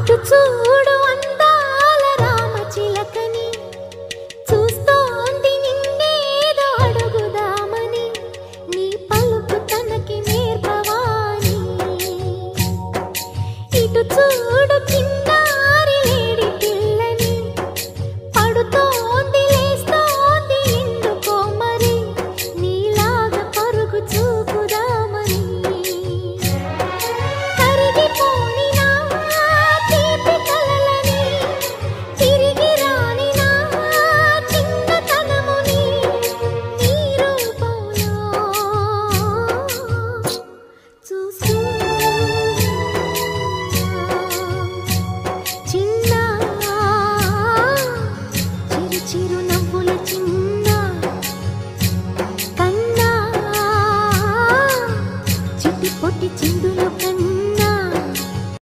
అటు చూడు అందాల రామచిలకని, చూస్తోంది నిన్నేదో అడుగుదామని, నీ పలుకు తనకి నేర్పవాని. ఇటు చూడు